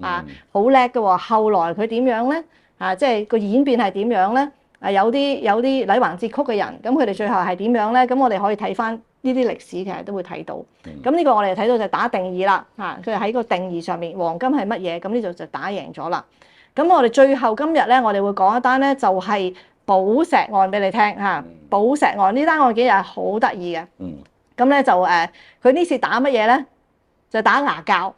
好叻嘅喎，後來佢點樣咧？即係個演變係點樣咧？有啲禮橫節曲嘅人，咁佢哋最後係點樣咧？咁我哋可以睇翻。呢啲歷史其實都會睇到，咁呢個我哋睇到就打定義啦，佢係喺個定義上面，黃金係乜嘢？咁呢度就打贏咗啦。咁我哋最後今日咧，我哋會講一單咧，就係寶石案俾你聽嚇。寶石案呢單案件又係好得意嘅。咁咧就佢呢次打乜嘢咧？就打牙膠。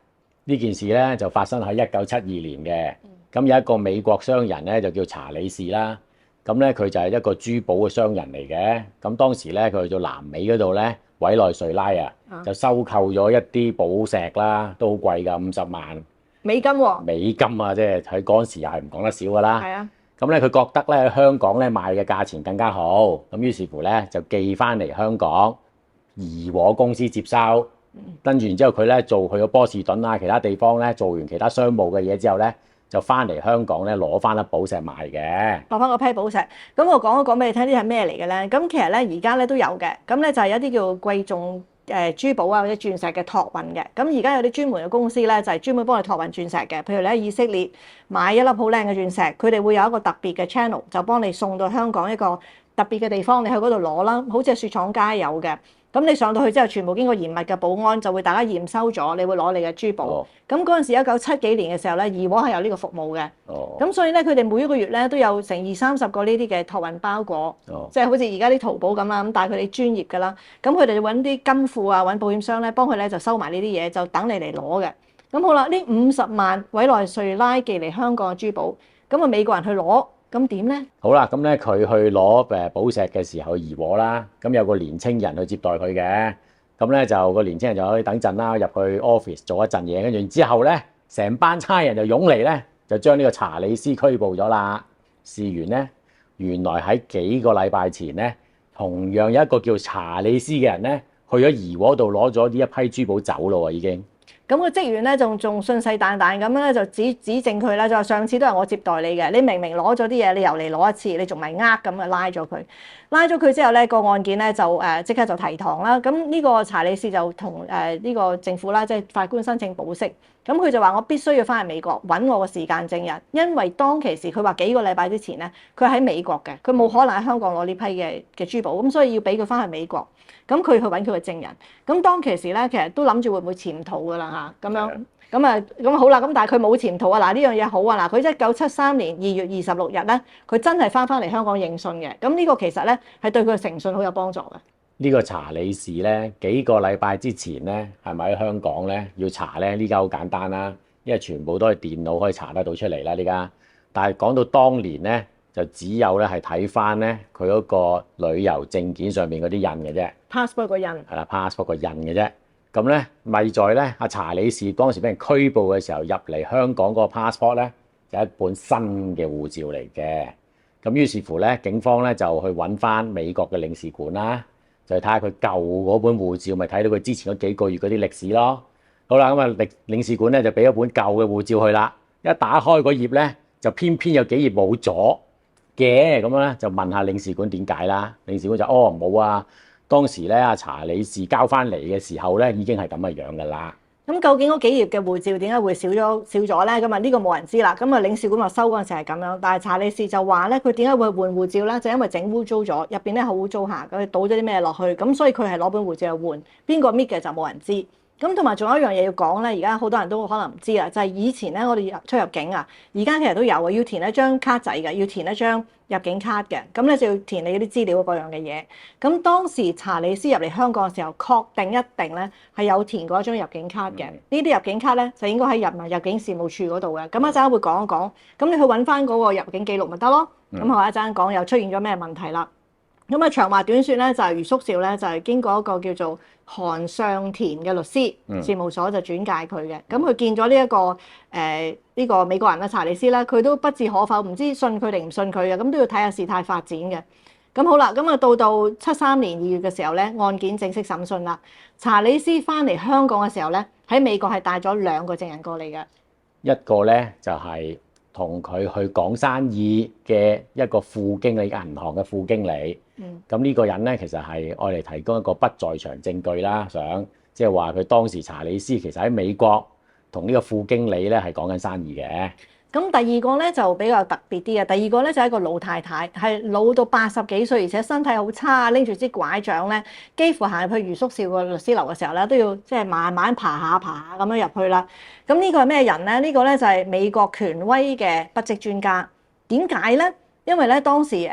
呢件事咧就發生喺1972年嘅。咁有一個美國商人咧就叫查理士啦。咁咧佢就係一個珠寶嘅商人嚟嘅。咁當時咧佢去到南美嗰度咧，委內瑞拉啊，就收購咗一啲寶石啦，都好貴㗎，50萬美金喎。美金啊，即係喺嗰陣時又係唔講得少㗎啦。係啊。咁咧佢覺得咧香港咧賣嘅價錢更加好，咁於是乎咧就寄翻嚟香港，怡和公司接收。跟住然之後佢咧做去咗波士頓啊，其他地方咧做完其他商務嘅嘢之後咧，就翻嚟香港咧攞翻粒寶石賣嘅。攞翻個批寶石。咁我講一講俾你聽，啲係咩嚟嘅咧？咁其實咧而家咧都有嘅。咁咧就係一啲叫貴重珠寶啊或者鑽石嘅託運嘅。咁而家有啲專門嘅公司咧就係專門幫你託運鑽石嘅。譬如你喺以色列買一粒好靚嘅鑽石，佢哋會有一個特別嘅 channel 就幫你送到香港一個特別嘅地方，你去嗰度攞啦。好似係雪廠街有嘅。咁你上到去之後，全部經過嚴密嘅保安，就會大家驗收咗，你會攞你嘅珠寶。咁嗰陣時1970幾年嘅時候咧，怡和係有呢個服務嘅。咁所以咧，佢哋每一個月咧都有成20-30個呢啲嘅託運包裹，即係好似而家啲淘寶咁啦。咁但係佢哋專業㗎啦。咁佢哋揾啲金庫啊，揾保險商咧，幫佢咧就收埋呢啲嘢，就等你嚟攞嘅。咁好啦，呢50萬委內瑞拉寄嚟香港嘅珠寶，咁啊美國人去攞。咁點咧？好啦，咁咧佢去攞寶石嘅時候，怡和啦，咁有個年青人去接待佢嘅，咁咧就個年青人就可以等陣啦，入去 office 做一陣嘢，跟住之後咧，成班差人就湧嚟咧，就將呢個查理斯拘捕咗啦。事緣咧，原來喺幾個禮拜前咧，同樣有一個叫查理斯嘅人咧，去咗怡和度攞咗呢一批珠寶走咯喎，已經。咁個職員咧仲信誓旦旦咁咧就指證佢啦，就話上次都係我接待你嘅，你明明攞咗啲嘢，你又嚟攞一次，你仲咪咁啊拉咗佢。拉咗佢之後咧，個案件咧就即刻就提堂啦。咁呢個查理士就同呢個政府啦，即係法官申請保釋。咁佢就話我必須要翻去美國揾我個時間證人，因為當其時佢話幾個禮拜之前咧，佢喺美國嘅，佢冇可能喺香港攞呢批嘅珠寶，咁所以要俾佢翻去美國。咁佢去揾佢嘅證人。咁當其時咧，其實都諗住會唔會潛逃噶啦嚇，咁樣咁好啦。咁但係佢冇潛逃啊！嗱，呢樣嘢好啊！嗱，佢1973年2月26日咧，佢真係翻嚟香港認信嘅。咁呢個其實咧係對佢嘅誠信好有幫助嘅。呢個查理士咧幾個禮拜之前咧係咪喺香港咧要查咧？呢家好簡單啦，因為全部都係電腦可以查得到出嚟啦。呢家，但係講到當年咧，就只有咧係睇翻咧佢嗰個旅遊證件上面嗰啲印嘅啫。passport 個印係啦 ，passport 個印嘅啫。咁咧咪在咧阿查理士當時俾人拘捕嘅時候入嚟香港嗰個 passport 咧就係一本新嘅護照嚟嘅。咁於是乎咧，警方咧就去揾翻美國嘅領事館啦。就睇下佢舊嗰本護照，咪睇到佢之前嗰幾個月嗰啲歷史咯。好啦，咁啊領事館咧就俾一本舊嘅護照去啦。一打開嗰頁咧，就偏偏有幾頁冇咗嘅，咁樣咧就問下領事館點解啦。領事館就冇啊，當時咧阿查理士交翻嚟嘅時候咧已經係咁嘅樣噶啦。咁究竟嗰幾頁嘅護照點解會少咗咧？咁啊呢個冇人知啦。咁啊領事館話收嗰陣時係咁樣，但係查理士就話咧佢點解會換護照咧？就因為整污糟咗，入邊咧好污糟下，佢倒咗啲咩落去，咁所以佢係攞本護照去換。邊個搣嘅就冇人知。咁同埋仲有一樣嘢要講咧，而家好多人都可能唔知啦，就係以前咧我哋出入境啊，而家其實都有啊，要填一張卡仔嘅，要填一張入境卡嘅，咁咧就要填你嗰啲資料嗰樣嘅嘢。咁當時查理斯入嚟香港嘅時候，確定一定咧係有填過一張入境卡嘅。呢啲入境卡咧就應該喺人民入境事務處嗰度嘅。咁一陣間會講一講，咁你去揾翻嗰個入境記錄咪得咯。咁我一陣間講又出現咗咩問題啦。咁啊長話短説咧，就係余叔少咧就係經過一個叫做韓尚田嘅律師事務所就轉介佢嘅。咁佢見咗呢個美國人啊查理斯咧，佢都不置可否，唔知信佢定唔信佢嘅。咁都要睇下事態發展嘅。咁好啦，咁啊到73年2月嘅時候咧，案件正式審訊啦。查理斯翻嚟香港嘅時候咧，喺美國係帶咗2個證人過嚟嘅。一個咧就係同佢去講生意嘅一個副經理，銀行嘅副經理。咁呢個人咧其實係愛嚟提供一個不在場證據啦，想即係話佢當時查理斯其實喺美國同呢個副經理咧係講緊生意嘅。咁第二個咧就比較特別啲嘅，第二個咧就係一個老太太，係老到80幾歲，而且身體好差，拎住支拐杖咧，幾乎行入去余叔少個律師樓嘅時候咧，都要即係慢慢爬下咁樣入去啦。咁呢個係咩人咧？呢個咧就係美國權威嘅筆跡專家。點解咧？因為咧當時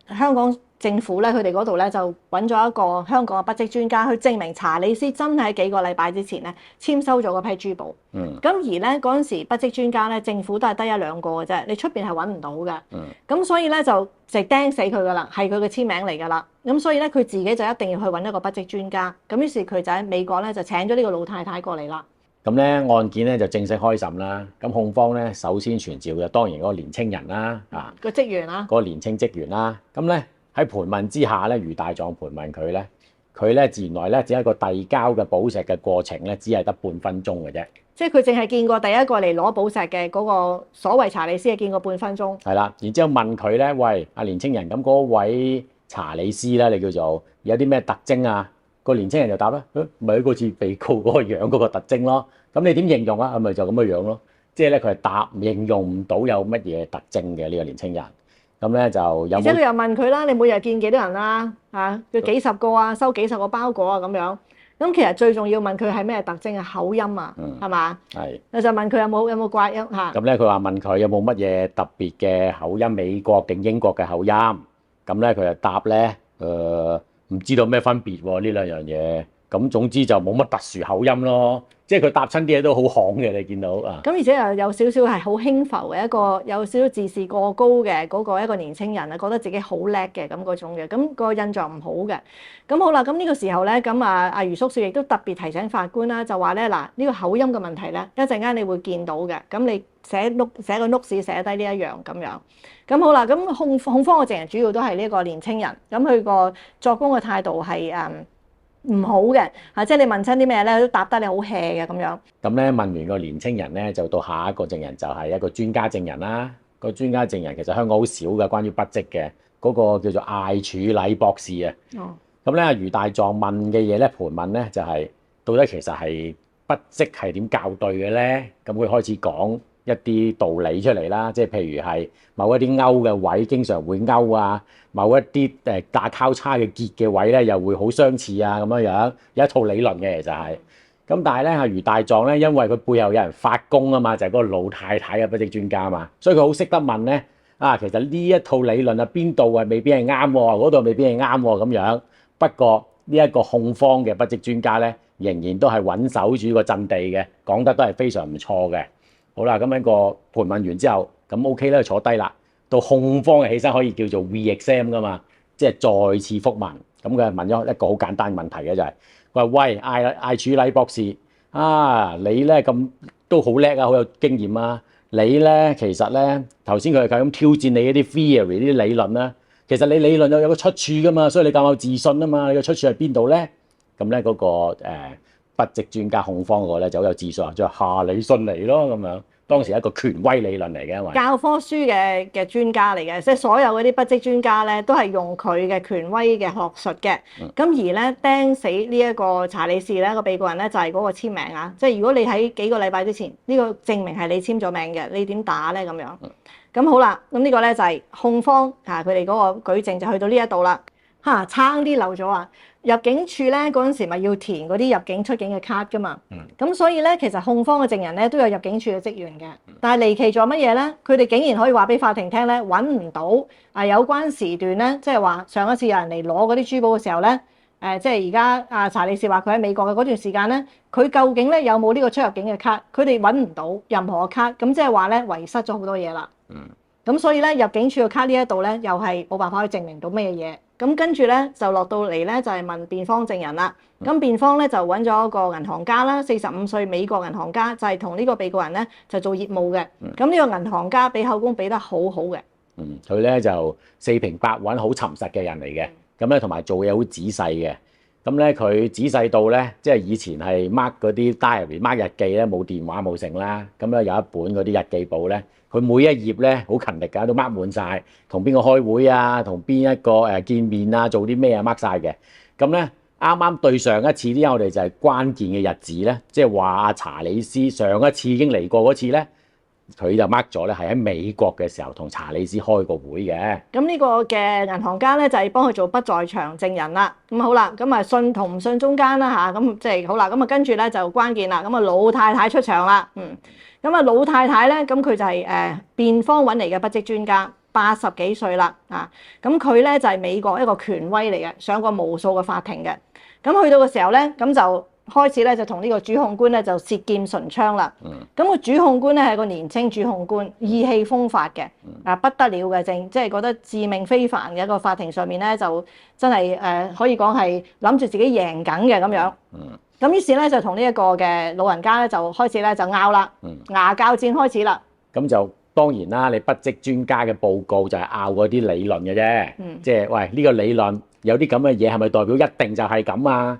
香港政府咧，佢哋嗰度咧就揾咗一個香港嘅筆跡專家去證明查理斯真係喺幾個禮拜之前咧簽收咗嗰批珠寶。咁而咧嗰陣時筆跡專家咧，政府都係得一兩個嘅啫，你出邊係揾唔到嘅。咁所以咧就釘死佢噶啦，係佢嘅簽名嚟噶啦。咁所以咧佢自己就一定要去揾一個筆跡專家。咁於是佢就喺美國咧就請咗呢個老太太過嚟啦。咁咧案件咧就正式開審啦。咁控方咧首先傳召嘅當然嗰個年青人啦，個職員啦，嗰個年青職員啦。咁咧喺盤問之下咧，余大狀盤問佢咧，佢咧原來咧只係一個遞交嘅寶石嘅過程咧，只係得半分鐘嘅啫。即係佢淨係見過第一個嚟攞寶石嘅嗰個所謂查理斯係見過半分鐘。係啦，然之後問佢咧，喂，阿年青人，咁嗰位查理斯咧，你叫做有啲咩特徵啊？個年青人就答啦，咪嗰次被告嗰個樣嗰個特徵咯。咁你點形容啊？係咪就咁嘅樣咯？即係咧，佢係答形容唔到有乜嘢特徵嘅呢個年青人。咁咧就有，而且佢又問佢啦，你每日見幾多人啦？佢幾十個啊，收幾十個包裹啊咁樣。咁其實最重要問佢係咩特徵啊？口音啊，係嘛？係。就問佢有冇怪音嚇？咁咧佢話問佢有冇乜嘢特別嘅口音，美國定英國嘅口音？咁咧佢就答咧，唔知道咩分別喎呢兩樣嘢。咁總之就冇乜特殊口音咯。即係佢答親啲嘢都好行嘅，你見到啊？咁而且又有少少係好輕浮嘅一個，有少少自視過高嘅嗰個一個年青人啊，覺得自己好叻嘅咁嗰種嘅，咁個印象唔好嘅。咁好啦，咁呢個時候咧，咁阿余叔叔亦都特別提醒法官啦，就話咧嗱，呢個口音嘅問題咧，一陣間你會見到嘅。咁你寫個 note 寫低呢一樣咁樣。咁好啦，咁控方嘅證人主要都係呢個年青人，咁佢個作供嘅態度係唔好嘅，即係你問親啲咩咧，都答得你好 hea 嘅咁樣。咁咧問完個年青人咧，就到下一個證人就係一個專家證人啦。個專家證人其實香港好少嘅，關於筆跡嘅嗰個叫做艾柱禮博士啊。咁咧余大狀問嘅嘢咧，盤問咧就係到底其實係筆跡係點校對嘅咧？咁佢開始講一啲道理出嚟啦，即係譬如係某一啲勾嘅位經常會勾啊，某一啲打交叉嘅結嘅位咧又會好相似啊，咁樣有一套理論嘅其實係。咁但係咧余大狀咧，因為佢背後有人發功啊嘛，就係嗰個老太太嘅筆跡專家啊嘛，所以佢好識得問咧其實呢一套理論啊邊度未必係啱喎，嗰度未必係啱喎咁樣。不過呢一個控方嘅筆跡專家咧，仍然都係穩守住個陣地嘅，講得都係非常唔錯嘅。好啦，咁樣個盤問完之後，咁 OK 啦，坐低啦。到控方嘅起身可以叫做 re-exam 噶嘛，即係再次覆問。咁佢問咗一個好簡單問題嘅就係，佢話喂艾柱禮博士你咧咁都好叻啊，好有經驗啊。你咧其實咧頭先佢係咁挑戰你一啲 theory 啲理論啦。其實你理論有個出處噶嘛，所以你咁有自信啊嘛。你個出處喺邊度咧？咁咧嗰個筆跡專家控方嗰個咧就好有自信，就話下你信嚟咯咁樣。當時係一個權威理論嚟嘅，因為教科書嘅專家嚟嘅，即係所有嗰啲筆跡專家咧都係用佢嘅權威嘅學術嘅。咁而咧釘死呢一個查理士咧個被告人咧就係嗰個簽名啊！即係如果你喺幾個禮拜之前呢個證明係你簽咗名嘅，你點打咧咁樣？咁好啦，咁呢個咧就係控方佢哋嗰個舉證就去到呢一度啦。差啲漏咗啊！入境處咧嗰陣時咪要填嗰啲入境出境嘅卡噶嘛，咁所以咧其實控方嘅證人咧都有入境處嘅職員嘅，但係離奇咗乜嘢咧？佢哋竟然可以話俾法庭聽咧，揾唔到有關時段咧，即係話上一次有人嚟攞嗰啲珠寶嘅時候咧，即係而家查理士話佢喺美國嘅嗰段時間咧，佢究竟咧有冇呢個出入境嘅卡？佢哋揾唔到任何嘅卡，咁即係話咧遺失咗好多嘢啦。咁所以咧入境處嘅卡呢一度咧又係冇辦法去證明到咩嘢。咁跟住咧就落到嚟咧就係問辯方證人啦。咁辯方咧就揾咗一個銀行家啦，45歲美國銀行家，就係同呢個被告人咧就做業務嘅。咁呢個銀行家俾口供俾得好好嘅。佢咧就四平八穩，好沉實嘅人嚟嘅。咁咧同埋做嘢好仔細嘅。咁咧佢仔細到咧，即係以前係 mark 嗰啲 diary、mark 日記咧，冇電話冇成啦。咁咧有一本嗰啲日記簿咧。佢每一頁咧好勤力㗎，都 mark 滿晒，同邊個開會啊，同邊一個見面啊，做啲咩啊 mark 晒嘅。咁咧啱啱對上一次我哋就係關鍵嘅日子咧，即係話阿查理斯上一次已經嚟過嗰次咧，佢就 mark 咗咧係喺美國嘅時候同查理斯開個會嘅。咁呢個嘅銀行家咧就係幫佢做不在場證人啦。咁好啦，咁信同唔信中間啦嚇，咁即係好啦，咁跟住咧就關鍵啦，咁老太太出場啦，咁老太太咧，咁佢就係辯方揾嚟嘅筆跡專家。80幾歲啦啊！咁佢咧就係美國一個權威嚟嘅，上過無數嘅法庭嘅。咁去到嘅時候咧，咁就開始咧就同呢個主控官咧就舌劍唇槍啦。咁個主控官咧係個年青主控官，意氣風發嘅，不得了嘅，即係覺得自命非凡嘅一個法庭上面咧就真係可以講係諗住自己贏緊嘅咁樣。咁於是咧就同呢一個嘅老人家咧就開始咧就拗啦，牙交戰開始啦。咁就當然啦，你筆跡專家嘅報告就係拗嗰啲理論嘅啫，即係喂呢個理論有啲咁嘅嘢係咪代表一定就係咁啊？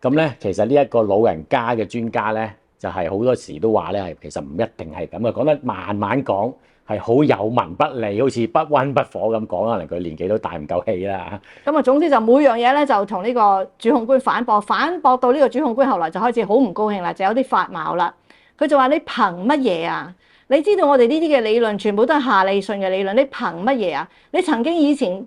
咁咧其實呢一個老人家嘅專家咧就係好多時都話咧係其實唔一定係咁嘅，講得慢慢講係好有文不利，好似不溫不火咁講，可能佢年紀都大唔夠氣啦。咁啊總之就每樣嘢咧就同呢個主控官反駁到呢個主控官後來就開始好唔高興啦，就有啲發矛啦。佢就話你憑乜嘢啊？你知道我哋呢啲嘅理論全部都係夏利遜嘅理論，你憑乜嘢啊？你曾經以前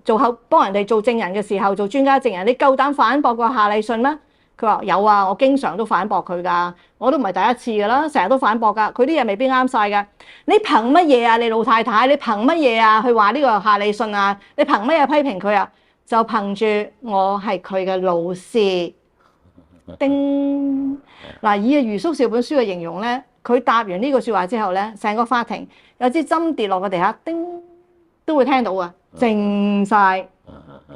幫人哋做證人嘅時候做專家證人，你夠膽反駁過夏利遜咩？佢話有啊，我經常都反駁佢㗎，我都唔係第一次㗎啦，成日都反駁㗎，佢啲嘢未必啱晒㗎。你憑乜嘢啊？你老太太，你憑乜嘢啊？去話呢個夏利遜啊？你憑乜嘢批評佢啊？就憑住我係佢嘅老師。叮嗱，以余叔少本書嘅形容咧，佢答完呢個説話之後咧，成個法庭有支針跌落個地下，叮都會聽到啊，靜晒。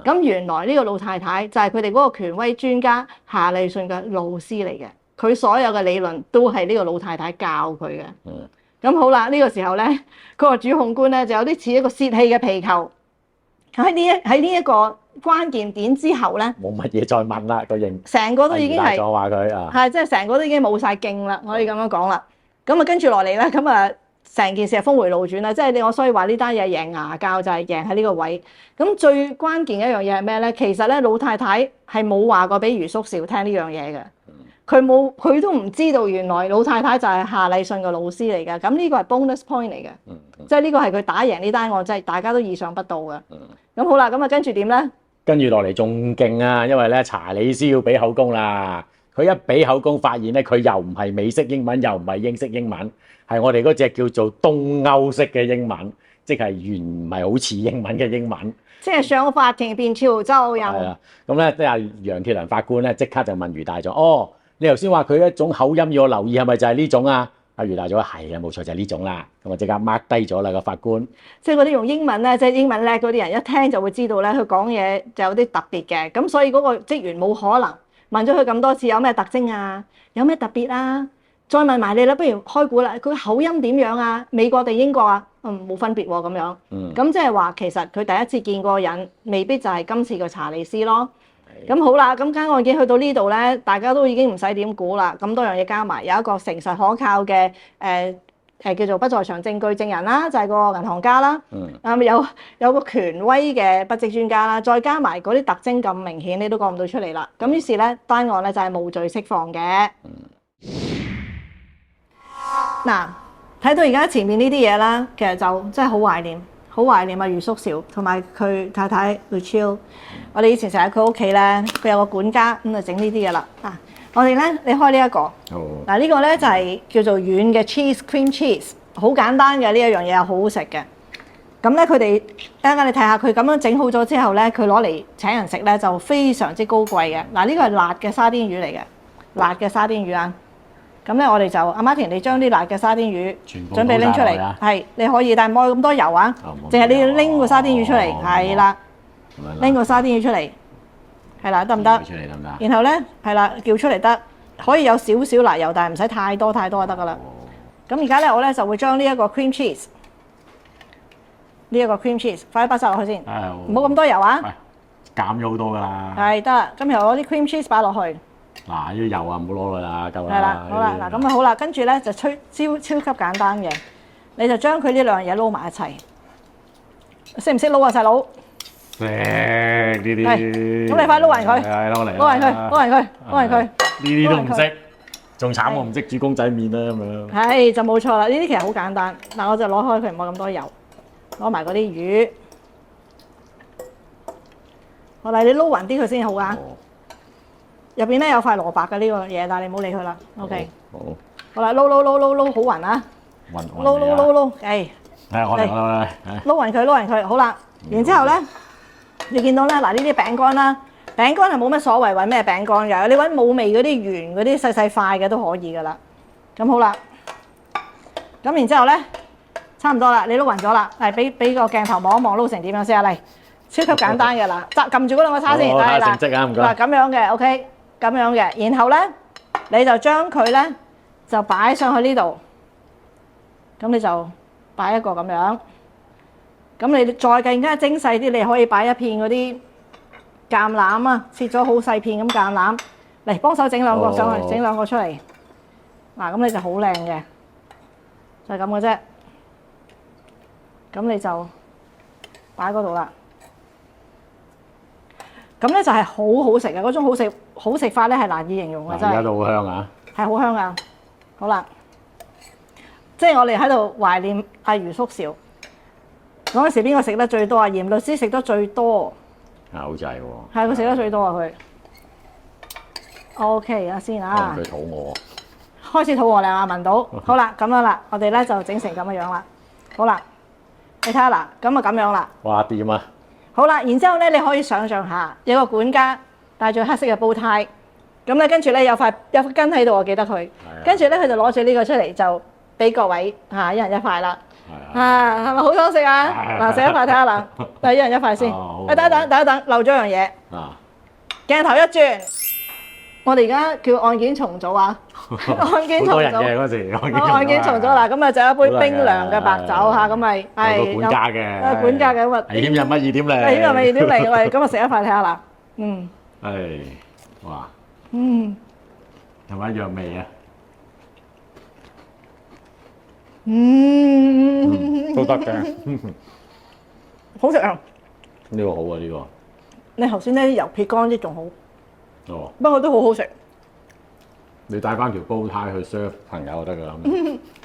咁原來呢個老太太就係佢哋嗰個權威專家夏利遜嘅老師嚟嘅，佢所有嘅理論都係呢個老太太教佢嘅。咁好啦，呢個時候咧，嗰個主控官咧就有啲似一個泄氣嘅皮球。喺呢一個關鍵點之後咧，冇乜嘢再問啦，個認成個都已經係話佢啊，係即係成個都已經冇晒勁啦，可以咁樣講啦。咁啊跟住落嚟咧，咁啊成件事係峰迴路轉啦，即係我所以話呢單嘢贏牙交就係贏喺呢個位。咁最關鍵一樣嘢係咩咧？其實咧老太太係冇話過俾余叔少聽呢樣嘢嘅，佢都唔知道原來老太太就係夏利遜嘅老師嚟嘅。咁呢個係 bonus point 嚟嘅，即係呢個係佢打贏呢單案，即係大家都意想不到嘅。咁好啦，咁啊跟住點咧？跟住落嚟仲勁啊，因為咧查理斯要俾口供啦。佢一俾口供，發現咧佢又唔係美式英文，又唔係英式英文，係我哋嗰隻叫做東歐式嘅英文，即係唔係好似英文嘅英文。即係上法庭變潮州人。係啊，咁咧即係楊鐵樑法官咧即刻就問余大狀：哦，你頭先話佢一種口音要我留意，係咪就係呢種啊？阿余大狀話係啊，冇錯就係呢種啦。咁啊即刻 mark 低咗啦個法官。即係嗰啲用英文咧，即係英文叻嗰啲人一聽就會知道咧，佢講嘢就有啲特別嘅。咁所以嗰個職員冇可能問咗佢咁多次有咩特徵啊，有咩特別啊？再問埋你啦，不如開估啦。佢口音點樣啊？美國定英國啊？冇分別喎咁樣。咁即係話其實佢第一次見嗰個人，未必就係今次嘅查理斯咯。咁好啦，咁間案件去到呢度咧，大家都已經唔使點估啦。咁多樣嘢加埋，有一個誠實可靠嘅叫做不在場證據證人啦，就係個銀行家啦。有個權威嘅筆跡專家啦，再加埋嗰啲特徵咁明顯，你都講唔到出嚟啦。咁於是咧，單案咧就係無罪釋放嘅。嗱，睇到而家前面呢啲嘢啦，其實就真係好懷念啊余叔少同埋佢太太 Lucille。我哋以前成日喺佢屋企咧，佢有個管家咁就整呢啲嘢啦。我哋咧，你開呢一個。嗱呢個咧就係叫做軟嘅 cream cheese， 好簡單嘅呢一樣嘢，又好好食嘅。咁咧佢哋一陣間你睇下佢咁樣整好咗之後咧，佢攞嚟請人食咧就非常之高貴嘅。嗱呢個係辣嘅沙甸魚嚟嘅，辣嘅沙甸魚啊！咁咧我哋就阿 Martin，你將啲辣嘅沙甸魚準備拎出嚟，係你可以，但係唔好咁多油啊，淨係你要拎個沙甸魚出嚟，係啦，拎個沙甸魚出嚟，係啦，得唔得？然後咧係啦，叫出嚟得，可以有少少辣油，但係唔使太多就得噶啦。咁而家咧我咧就會將呢一個 cream cheese， 快啲擺晒落去先，唔好咁多油啊，減咗好多噶啦。係得，咁然後攞啲 cream cheese 擺落去。嗱，啲油啊唔好攞去啦，夠啦。係啦，好啦，嗱咁啊好啦，跟住咧就超級簡單嘅，你就將佢呢兩樣嘢撈埋一齊。識唔識撈啊，細佬？識呢啲。咁你快撈勻佢。係撈嚟。撈勻佢。呢啲都唔識，仲慘我唔識煮公仔麵啦咁樣。係就冇錯啦，呢啲其實好簡單。嗱，我就攞開佢，唔好咁多油，攞埋嗰啲魚。好啦，你撈勻啲佢先好啊。入邊咧有塊蘿蔔嘅呢個嘢，但係你唔好理佢啦。OK。好啦，撈好勻啊！撈，係我嚟啦，撈勻佢，好啦。然之後咧，你見到咧嗱呢啲餅乾啦，餅乾係冇乜所謂揾咩餅乾嘅，你揾冇味嗰啲圓嗰啲細細塊嘅都可以噶啦。咁好啦，咁然之後咧，差唔多啦，你撈勻咗啦，嚟俾個鏡頭望一望撈成點樣先啊？嚟，超級簡單嘅啦，撳住嗰兩個叉先，睇下成績啊，唔該。嗱咁樣嘅 ，OK， 咁樣嘅，然後咧你就將佢咧就擺上去呢度，咁你就擺一個咁樣，咁你再更加精細啲，你可以擺一片嗰啲橄欖啊，切咗好細片咁橄欖，嚟幫手整兩個上去，整兩個出嚟。嗱，咁你就好靚嘅，就係咁嘅啫。咁你就擺嗰度啦。咁咧就係好好食嘅，嗰種好食法咧係難以形容嘅，真係。而家都好香啊！係好香啊！好啦，即係我哋喺度懷念阿余叔韶。嗰陣時邊個食得最多啊？嚴律師食得最多。好滯喎！係佢食得最多啊！佢。OK 啊，先啊。佢肚餓。開始肚餓啦，聞到。好啦，咁樣啦，我哋咧就整成咁嘅樣啦。好啦，你睇下嗱，咁啊咁樣啦。哇！掂啊！好啦，然之後咧，你可以想像下，有個管家戴住黑色嘅煲呔，咁咧跟住咧有塊巾喺度，我記得佢。跟住咧，佢就攞住呢個出嚟，就俾各位一人一塊啦。係咪好想食啊？嗱，食一塊睇下啦，一人一塊先。等一等，漏咗樣嘢。鏡頭一轉，我哋而家叫案件重組啊！案件重組嘅嗰時，案件重組啦，咁啊就一杯冰涼嘅白酒嚇，咁咪係有管家嘅，管家嘅咁啊。危險人物2.0，危險人物2.0，喂，咁啊食一塊睇下啦，係，哇，係咪一樣味啊？都得嘅，好食啊！呢個好啊，呢個。你頭先咧啲油撇乾啲仲好，不過都好好食。你帶翻條煲呔去 serve 朋友就得㗎啦。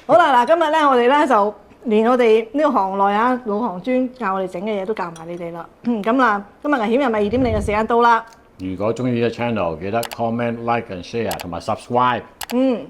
好啦，嗱，今日咧我哋咧就連我哋呢個行內啊老行專教我哋整嘅嘢都教埋你哋啦。咁啦，今日危險人物2.0嘅時間到啦。如果中意呢個 channel，記得 comment、like and share 同埋 subscribe。嗯。